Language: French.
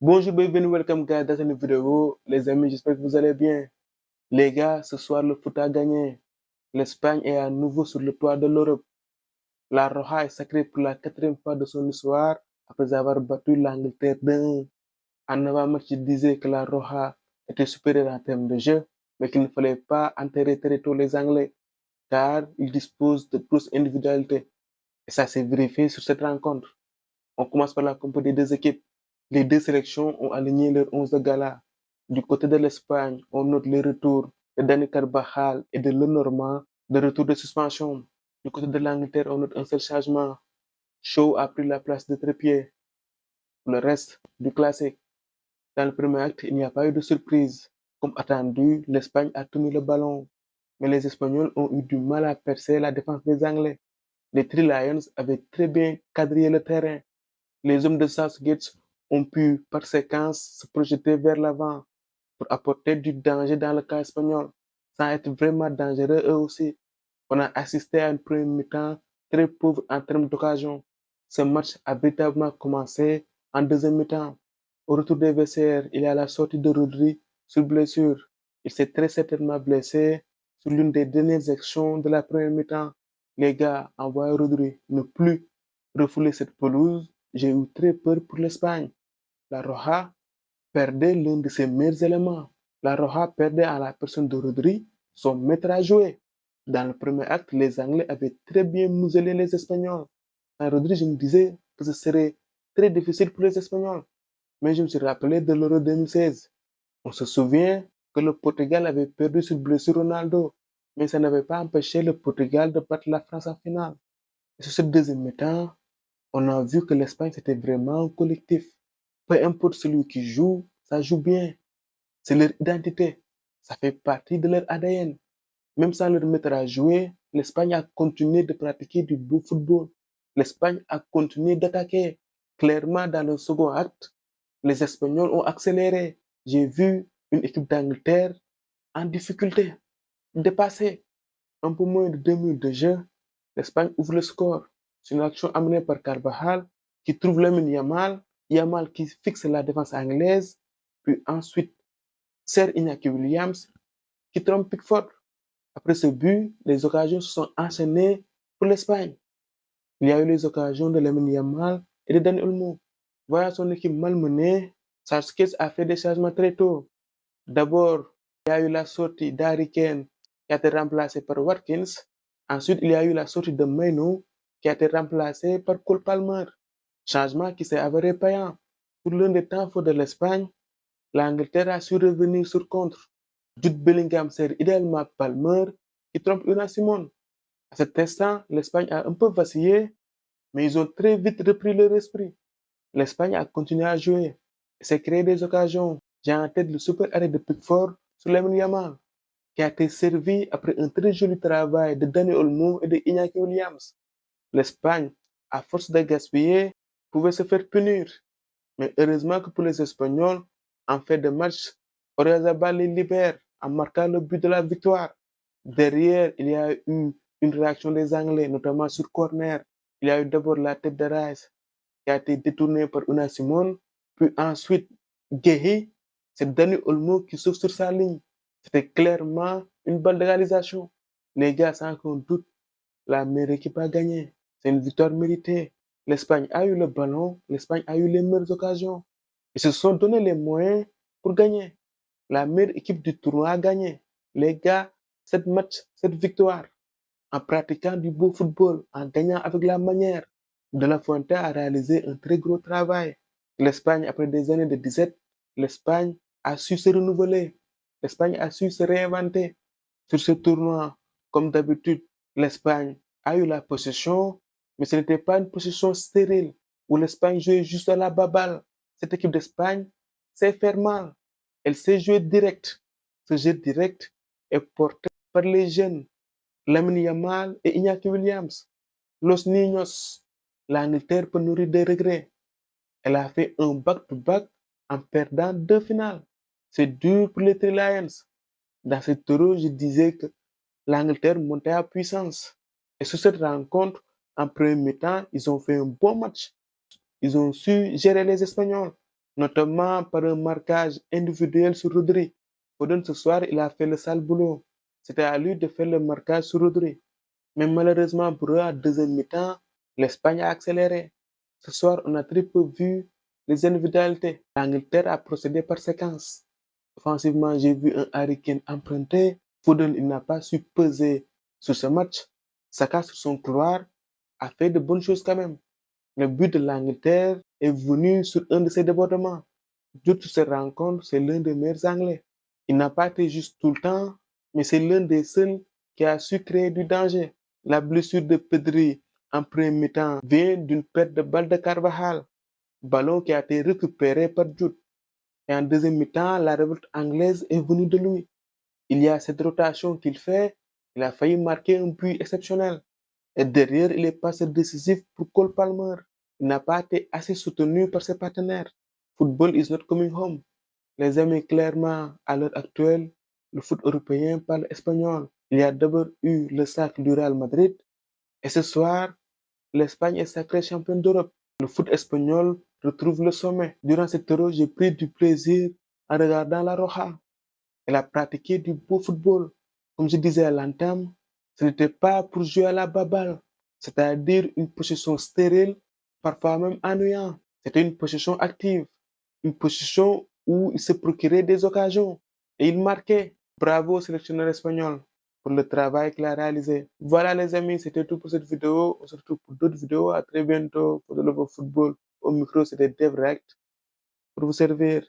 Bonjour, bienvenue, welcome guys dans cette vidéo. Les amis, j'espère que vous allez bien. Les gars, ce soir, le foot a gagné. L'Espagne est à nouveau sur le toit de l'Europe. La Roja est sacrée pour la quatrième fois de son histoire après avoir battu l'Angleterre 2-1. En avant-match, je disais que la Roja était supérieure en termes de jeu, mais qu'il ne fallait pas enterrer très tôt les Anglais, car ils disposent de grosses individualités. Et ça s'est vérifié sur cette rencontre. On commence par la compo des deux équipes. Les deux sélections ont aligné leurs 11 de gala. Du côté de l'Espagne, on note les retours de Dani Carvajal et de Lenormand de retour de suspension. Du côté de l'Angleterre, on note un seul changement. Shaw a pris la place de trépied. Le reste du classique. Dans le premier acte, il n'y a pas eu de surprise. Comme attendu, l'Espagne a tenu le ballon. Mais les Espagnols ont eu du mal à percer la défense des Anglais. Les Three Lions avaient très bien quadrillé le terrain. Les hommes de Southgate ont pu, par séquence, se projeter vers l'avant pour apporter du danger dans le camp espagnol, sans être vraiment dangereux eux aussi. On a assisté à une première mi-temps très pauvre en termes d'occasion. Ce match a véritablement commencé en deuxième mi-temps. Au retour des vestiaires, il y a la sortie de Rodri sur blessure. Il s'est très certainement blessé sur l'une des dernières actions de la première mi-temps. Les gars, envoyez Rodri ne plus refouler cette pelouse. J'ai eu très peur pour l'Espagne. La Roja perdait l'un de ses meilleurs éléments. La Roja perdait à la personne de Rodri son maître à jouer. Dans le premier acte, les Anglais avaient très bien muselé les Espagnols. À Rodri, je me disais que ce serait très difficile pour les Espagnols. Mais je me suis rappelé de l'Euro 2016. On se souvient que le Portugal avait perdu sur blessure Ronaldo, mais ça n'avait pas empêché le Portugal de battre la France en finale. Et sur cette deuxième mi-temps, on a vu que l'Espagne, c'était vraiment un collectif. Peu importe celui qui joue, ça joue bien. C'est leur identité. Ça fait partie de leur ADN. Même sans leur mettre à jouer, l'Espagne a continué de pratiquer du beau football. L'Espagne a continué d'attaquer. Clairement, dans le second acte, les Espagnols ont accéléré. J'ai vu une équipe d'Angleterre en difficulté, dépassée. Un peu moins de 2 minutes de jeu, l'Espagne ouvre le score. C'est une action amenée par Carvajal qui trouve Lamine Yamal, Yamal qui fixe la défense anglaise, puis ensuite sert Iñaki Williams qui trompe Pickford. Après ce but, les occasions se sont enchaînées pour l'Espagne. Il y a eu les occasions de Lamine Yamal et de Dani Olmo. Voyant son équipe malmenée, Southgate a fait des changements très tôt. D'abord, il y a eu la sortie d'Harry Kane qui a été remplacé par Watkins. Ensuite, il y a eu la sortie de Maino qui a été remplacé par Cole Palmer. Changement qui s'est avéré payant. Pour l'un des temps forts de l'Espagne, l'Angleterre a su revenir sur contre. Jude Bellingham sert idéalement Palmer qui trompe Una Simon. À cet instant, l'Espagne a un peu vacillé, mais ils ont très vite repris leur esprit. L'Espagne a continué à jouer et s'est créé des occasions. J'ai en tête le super arrêt de Pickford sur Lamine Yamal, qui a été servi après un très joli travail de Dani Olmo et de Iñaki Williams. L'Espagne, à force de gaspiller, pouvait se faire punir. Mais heureusement que pour les Espagnols, en fin de match, Oyarzabal les libère en marquant le but de la victoire. Derrière, il y a eu une réaction des Anglais, notamment sur corner. Il y a eu d'abord la tête de Rice qui a été détournée par Una Simon, puis ensuite Guéhi, c'est Dani Olmo qui sauve sur sa ligne. C'était clairement une balle de réalisation. Les gars, sans aucun doute, la meilleure équipe a gagné. C'est une victoire méritée. L'Espagne a eu le ballon, l'Espagne a eu les meilleures occasions. Ils se sont donné les moyens pour gagner. La meilleure équipe du tournoi a gagné. Les gars, cette match, cette victoire, en pratiquant du beau football, en gagnant avec la manière, De La Fuente a réalisé un très gros travail. L'Espagne, après des années de disette, l'Espagne a su se renouveler. L'Espagne a su se réinventer. Sur ce tournoi, comme d'habitude, l'Espagne a eu la possession, mais ce n'était pas une possession stérile où l'Espagne jouait juste à la baballe. Cette équipe d'Espagne sait faire mal. Elle sait jouer direct. Ce jeu direct est porté par les jeunes Lamine Yamal et Iñaki Williams. Los Niños, l'Angleterre peut nourrir des regrets. Elle a fait un back-to-back en perdant 2 finales. C'est dur pour les Three Lions. Dans cette euro, je disais que l'Angleterre montait à puissance. Et sur cette rencontre, en premier mi-temps, ils ont fait un bon match. Ils ont su gérer les Espagnols. notamment par un marquage individuel sur Rodri. Foden ce soir, il a fait le sale boulot. C'était à lui de faire le marquage sur Rodri. Mais malheureusement pour eux, à deuxième mi-temps, l'Espagne a accéléré. Ce soir, on a très peu vu les individualités. L'Angleterre a procédé par séquence. Offensivement, j'ai vu un Harry Kane emprunté. Foden, il n'a pas su peser sur ce match. Saka, sur son couloir, a fait de bonnes choses quand même. Le but de l'Angleterre est venu sur un de ses débordements. Toute cette rencontre, c'est l'un des meilleurs Anglais. Il n'a pas été juste tout le temps, mais c'est l'un des seuls qui a su créer du danger. La blessure de Pedri en premier mi-temps vient d'une perte de balle de Carvajal, ballon qui a été récupéré par Jude. Et en deuxième mi-temps, la révolte anglaise est venue de lui. Il y a cette rotation qu'il fait, il a failli marquer un but exceptionnel. Et derrière, il est passé décisif pour Cole Palmer. Il n'a pas été assez soutenu par ses partenaires. Football is not coming home. Les amis, clairement, à l'heure actuelle, le foot européen parle espagnol. Il y a d'abord eu le sacre du Real Madrid et ce soir, l'Espagne est sacrée championne d'Europe. Le foot espagnol retrouve le sommet. Durant cette Euro, j'ai pris du plaisir en regardant la Roja. Elle a pratiqué du beau football. Comme je disais à l'entame, ce n'était pas pour jouer à la baballe, c'est-à-dire une possession stérile, parfois même ennuyante. C'était une possession active, une possession où il se procurait des occasions et il marquait. Bravo au sélectionneur espagnol pour le travail qu'il a réalisé. Voilà les amis, c'était tout pour cette vidéo. On se retrouve pour d'autres vidéos. À très bientôt pour de nouveau football. Au micro, c'était Dev Rect pour vous servir.